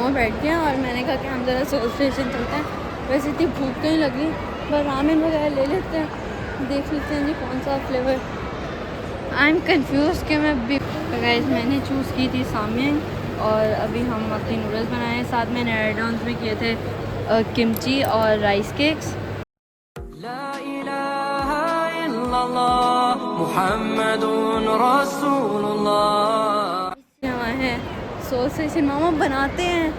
मामा बैठ गए और मैंने कहा कि हम ज़रा सोल स्टेशन चलते हैं। वैसे इतनी भूख नहीं लगी, पर रामेन वगैरह ले लेते हैं, देख लेते हैं जी कौन सा फ्लेवर। आई एम कन्फ्यूज़ कि मैं भी गाइस मैंने चूज़ की थी सामियन, और अभी हम अपनी नूडल्स बनाए हैं। साथ में एड ऑन्स में किए थे किमची और राइस केक्स। ला इलाहा इल्लल्लाह मुहम्मदुन रसूलुल्लाह। हमारे हैं सोल स्टेशन, मामा बनाते हैं।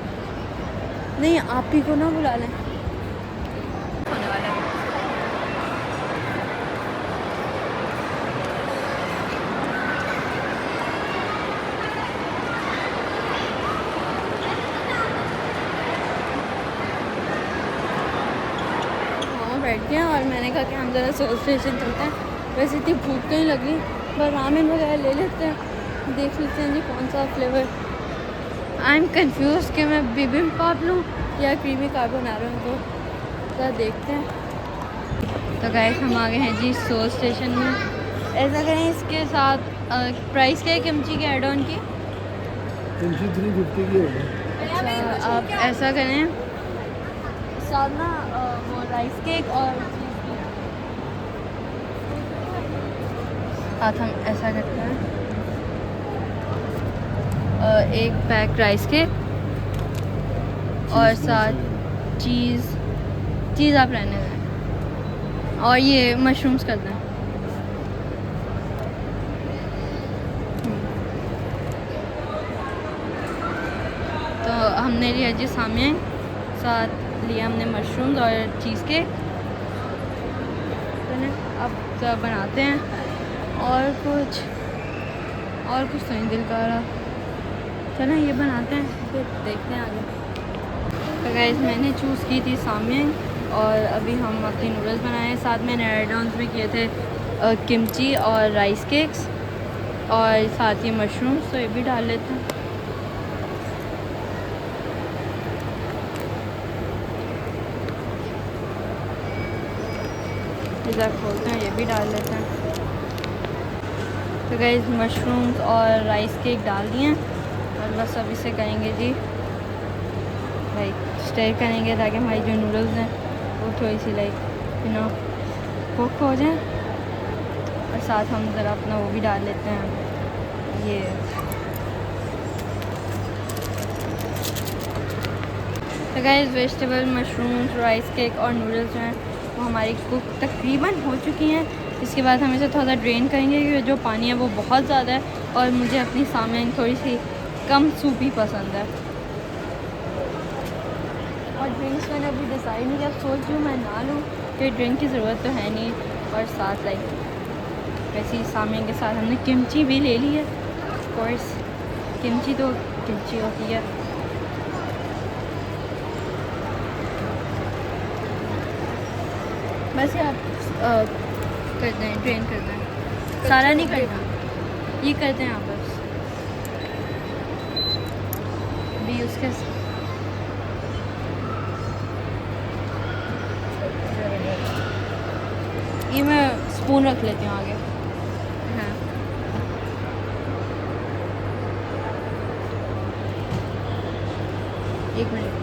नहीं, आप ही को ना बुला लें। होने वाला है। मामा बैठ गए और मैंने कहा कि हम ज़रा सोल स्टेशन चलते हैं। वैसे इतनी भूख नहीं लगी, पर रामेन वगैरह ले लेते हैं, देख लेते हैं जी कौन सा फ्लेवर। आई एम कन्फ्यूज़ कि मैं बिबिम्बाप लूँ या क्रीमी कार्बोनारा हूँ, तो ज़रा देखते हैं। तो गाइस हम आ गए हैं जी सोल स्टेशन में। ऐसा करें इसके साथ प्राइस क्या है किमची के एड ऑन की? किमची 350 की होगी। अच्छा, आप ऐसा करें साथ ना वो राइस केक और साथ हम ऐसा करते हैं एक पैक राइस केक और साथ चीज़ आप रहने दें, और ये मशरूम्स कर दें। तो हमने लिया जी सामियन, साथ लिया हमने मशरूम्स और चीज़ केक। अब तो बनाते हैं, और कुछ तो नहीं दिल कर रहा। चलो ये बनाते हैं, फिर देखते हैं आगे। तो गाइस मैंने चूज़ की थी सामियन, और अभी हम अपनी नूडल्स बनाए हैं। साथ में एड ऑन्स में किए थे किमची और राइस केक्स, और साथ ही मशरूम्स, तो ये भी डाल लेते हैं। पिज़्ज़ा खोलते हैं, ये भी डाल लेते हैं। तो गाइस मशरूम्स और राइस केक डाल दिए हैं, और बस अब इसे करेंगे जी लाइक स्टेयर करेंगे, ताकि हमारी जो नूडल्स हैं वो थोड़ी सी लाइक कुक हो जाएं। और साथ हम ज़रा अपना वो भी डाल लेते हैं, ये तो guys vegetable mushrooms rice cake और नूडल्स जो हैं वो हमारी कुक तकरीबन हो चुकी हैं। इसके बाद हम इसे थोड़ा सा ड्रेन करेंगे, क्योंकि जो पानी है वो बहुत ज़्यादा है, और मुझे अपनी सामियन थोड़ी सी कम सूपी पसंद है। और ड्रिंक्स मैंने अभी डिसाइड नहीं किया, सोच रही हूँ मैं ना लूँ, क्योंकि ड्रिंक की ज़रूरत तो है नहीं। और साथ लाइक वैसे ही सामियन के साथ हमने किमची भी ले ली है। ऑफ कोर्स किमची तो किमची होती है। बस आप कर दें, ड्रेन कर दें, सारा नहीं करना, ये करते हैं आप बस भी उसके ये मैं स्पून रख लेती हूँ आगे। हाँ एक मिनट।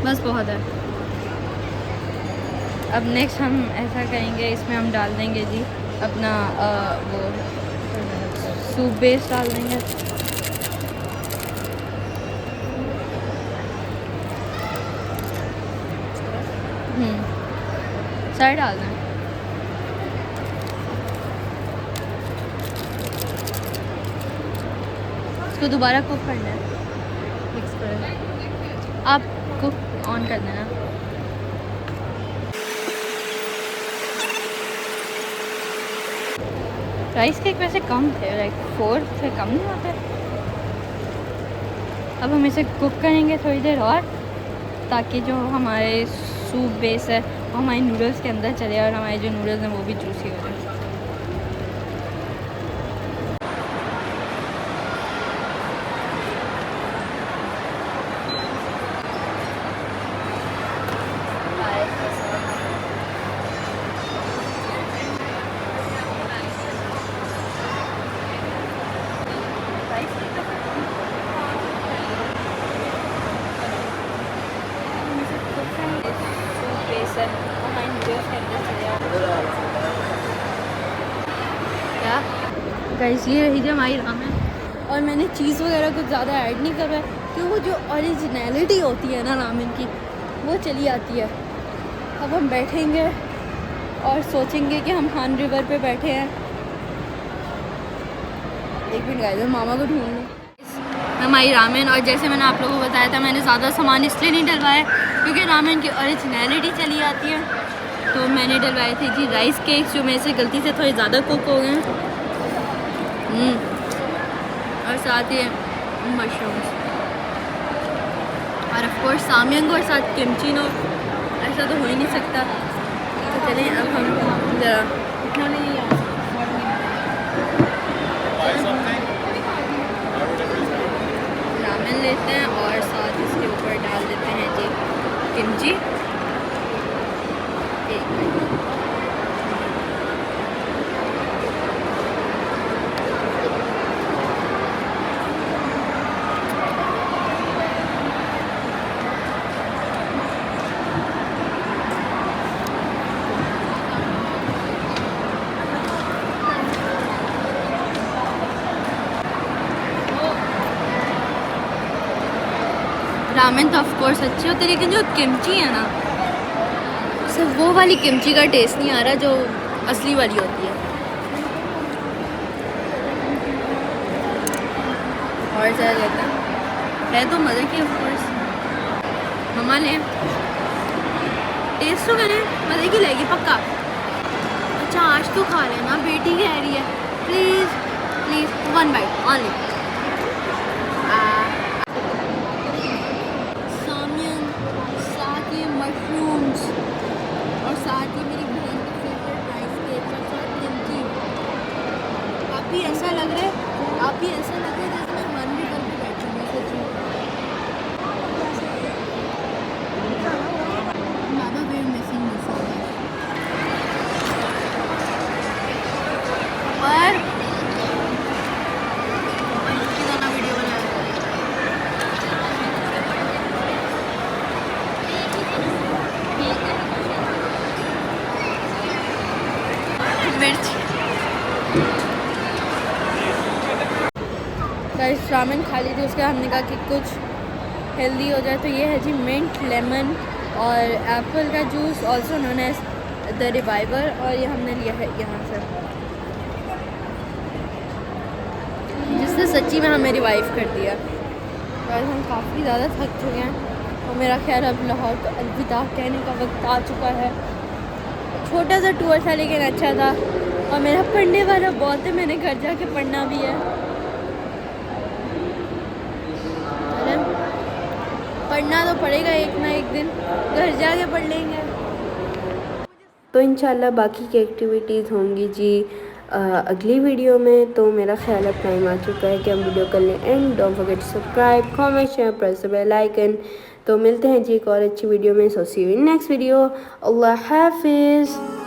बस बहुत है। अब नेक्स्ट हम ऐसा करेंगे, इसमें हम डाल देंगे जी अपना वो सूप बेस डाल देंगे। सारे डाल दें। इसको दोबारा कुक करना है, मिक्स कर। आप कुक ऑन कर देना। राइस केक वैसे कम थे, लाइक 4 से कम नहीं होते। अब हम इसे कुक करेंगे थोड़ी देर और, ताकि जो हमारे सूप बेस है वो हमारे नूडल्स के अंदर चले, और हमारे जो नूडल्स हैं वो भी जूसी हो जाए। है हमारी वीडियोस के अंदर चले जाओ। क्या गाइस, ये रही थी हमारी रामेन, और मैंने चीज़ वगैरह कुछ ज़्यादा ऐड नहीं करा है क्योंकि वो जो ओरिजिनलिटी होती है ना रामेन की, वो चली आती है। अब हम बैठेंगे और सोचेंगे कि हम खान रिवर पे बैठे हैं। एक मिनट गाइस, मामा को ढूंढ लूँ। हमारी रामेन, और जैसे मैंने आप लोगों को बताया था, मैंने ज़्यादा सामान इसलिए नहीं डलवाया क्योंकि रामेन की ओरिजिनलिटी चली आती है। तो मैंने डलवाए थे जी राइस केक्स, जो मेरे से गलती से थोड़े ज़्यादा कुक हो गए हैं, और साथ ही मशरूम्स, और ऑफ कोर्स सामियन और साथ किमची नो, ऐसा तो हो ही नहीं सकता। तो चलें अब हम ज़रा रामेन लेते हैं और साथ इसके ऊपर डाल देते हैं जी किमची। एक मिनट, रामेन तो ऑफ कोर्स अच्छी होती है, लेकिन जो किमची है ना, सिर्फ वो वाली किमची का टेस्ट नहीं आ रहा जो असली वाली होती है। और ज़्यादा लेते है तो मज़े की ऑफ कोर्स। मम्मा ने टेस्ट तो करें, मज़े की लगेगी पक्का। अच्छा आज तो खा लेना, बेटी कह रही है, please please 1 bite only. Mushrooms, और साथ ही मेरी बहन की फेवरेट राइस केक, और साथ किमची। आप भी ऐसा लग रहा है जैसे मैं वन भी करके बैठी हूँ सच में। बाबा वेर मिसिंग दिस पर वीडियो बनाया मिर्च। गाइस रामेन खा ली थी, उसके बाद हमने कहा कि कुछ हेल्दी हो जाए, तो ये है जी मिंट लेमन और एप्पल का juice, also known as the reviver, और ये हमने लिया है यहाँ से, जिसने सच्ची में हमें रिवाइव कर दिया। गाइस हम काफ़ी ज़्यादा थक चुके हैं और मेरा ख्याल अब लाहौर को अलविदा कहने का वक्त आ चुका है। छोटा सा टूर था लेकिन अच्छा था, और मेरा पढ़ने वाला बहुत है, मैंने घर जाके पढ़ना भी है। पढ़ना तो पड़ेगा एक ना एक दिन, घर जाके पढ़ लेंगे। तो इंशाल्लाह बाकी की एक्टिविटीज़ होंगी जी अगली वीडियो में। तो मेरा ख्याल अब टाइम आ चुका है कि हम वीडियो कर लें end. Don't forget to subscribe, comment, share, press the bell icon. तो मिलते हैं जी एक और अच्छी वीडियो में। So see you in next video. अल्लाह हाफिज़।